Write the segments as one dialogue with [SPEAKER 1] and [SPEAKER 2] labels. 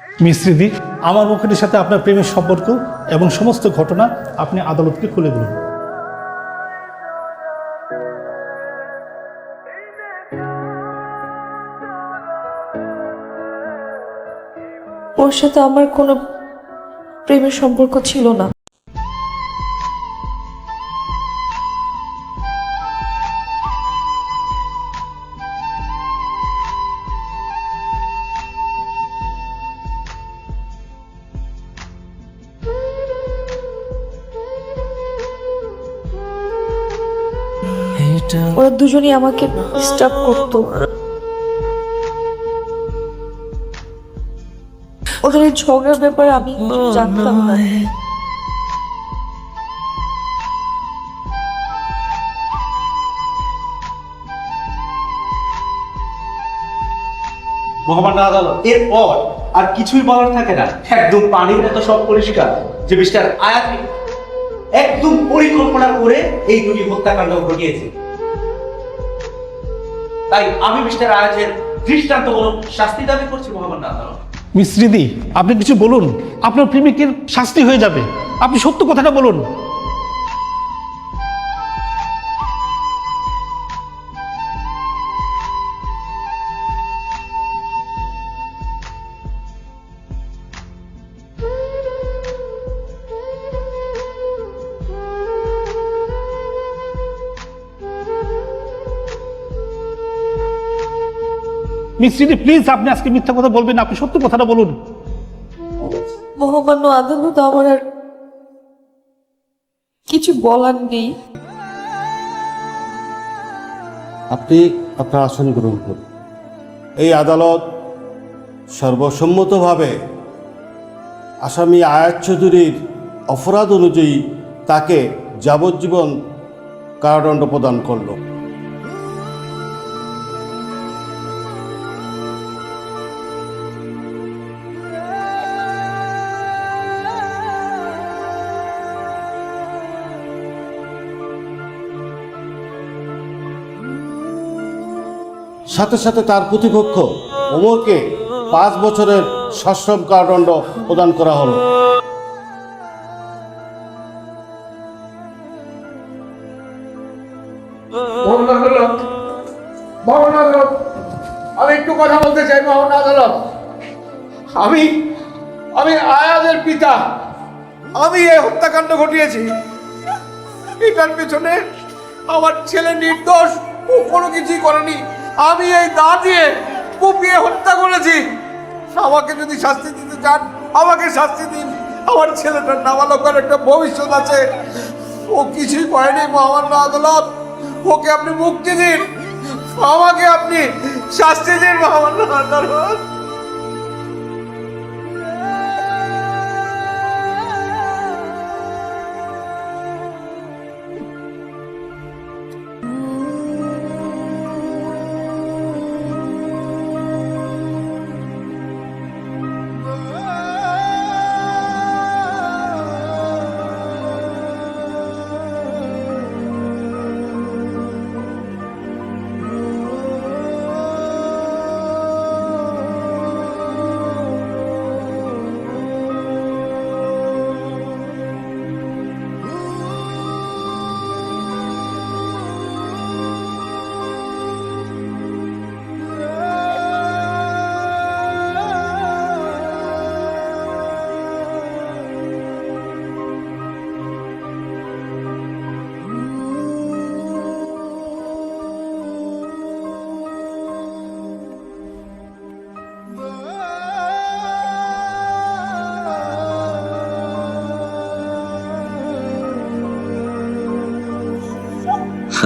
[SPEAKER 1] মিশ্রিদি, আমার মুখের সাথে আপনার প্রেমের সম্পর্ক এবং সমস্ত ঘটনা আপনি আদালতকে খুলে বলুন।
[SPEAKER 2] ওর সাথে আমার কোনো প্রেমের সম্পর্ক ছিল না। ওরা দুজনই আমাকে ডিস্টার্ব করতো। ওদের এই ঝগড়ার ব্যাপারে আমি জানতাম না।
[SPEAKER 3] মহামান্য আদালত, এরপর আর কিছুই বলার থাকে না। একদম পানির মতো সব পরিষ্কার যে মিস্টার আয়াত একদম পরিকল্পনা করে এই দুটি হত্যাকাণ্ড ঘটিয়েছে। তাই আমি মিস্টার আয়াতের দৃষ্টান্তমূলক শাস্তি দাবি করছি মহামান্য আদালত।
[SPEAKER 1] মিশ্রিদি, আপনি কিছু বলুন, আপনার প্রেমিকের শাস্তি হয়ে যাবে। আপনি সত্য কথাটা বলুন। মিশ্রিদি, প্লিজ আপনি আজকে মিথ্যা কথা বলবেন না, আপনি সত্য কথাটা বলুন।
[SPEAKER 2] মহামান্য আদালত, আমার আর কিছু বলার নেই।
[SPEAKER 4] আপনি আপনার আসন গ্রহণ করুন। এই আদালত সর্বসম্মতভাবে আসামি আয়াত চৌধুরীর অপরাধ অনুযায়ী তাকে যাবজ্জীবন কারাদণ্ড প্রদান করল। সাথে সাথে তার প্রতিপক্ষ ওমরকে 5 বছরের সশ্রম কারাদণ্ড প্রদান করা হলো।
[SPEAKER 5] আমি একটু কথা বলতে চাই মহামান্য আদালত। আমি আয়াদের পিতা। আমি এই হত্যাকাণ্ড ঘটিয়েছি। এটার পেছনে আমার ছেলে নির্দোষ, ও কোনো কিছুই করেনি। আমি এই দা দিয়ে কুপিয়ে হত্যা করেছি। আমাকে যদি শাস্তি দিতে চান আমাকে শাস্তি দিন। আমার ছেলেটার নাবালকের একটা ভবিষ্যৎ আছে। ও কিছুই করেনি মহামান্য আদালত। ওকে আপনি মুক্তি দিন, আমাকে আপনি শাস্তি দিন মহামান্য আদালত।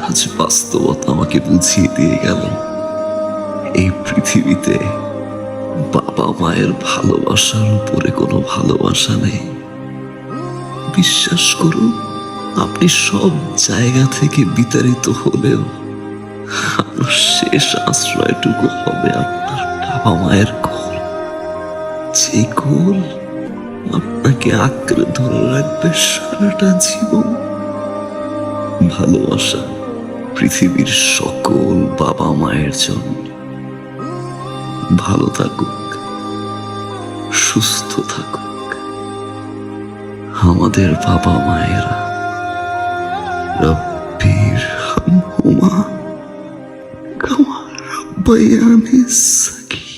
[SPEAKER 6] আজ বাস্তবতা আমাকে বুঝিয়ে দিয়ে গেল এই পৃথিবীতে বাবা মায়ের ভালোবাসার উপরে কোনো ভালোবাসা নেই। বিশ্বাস করুন, আপনি সব জায়গা থেকে বিতাড়িত হলেও আপনার শেষ আশ্রয়টুকু হবে আপনার বাবা মায়ের কোল। যে কোল আপনাকে আঁকড়ে ধরে রাখবে সারাটা জীবন। ভালোবাসা পৃথিবীর সকল বাবা মায়ের জন্য। ভালো থাকুক সুস্থ থাকুক। আমাদের বাবা মায়েরা রব্বির হামহুমা কামা রাব্বায়ানি সাগীরা।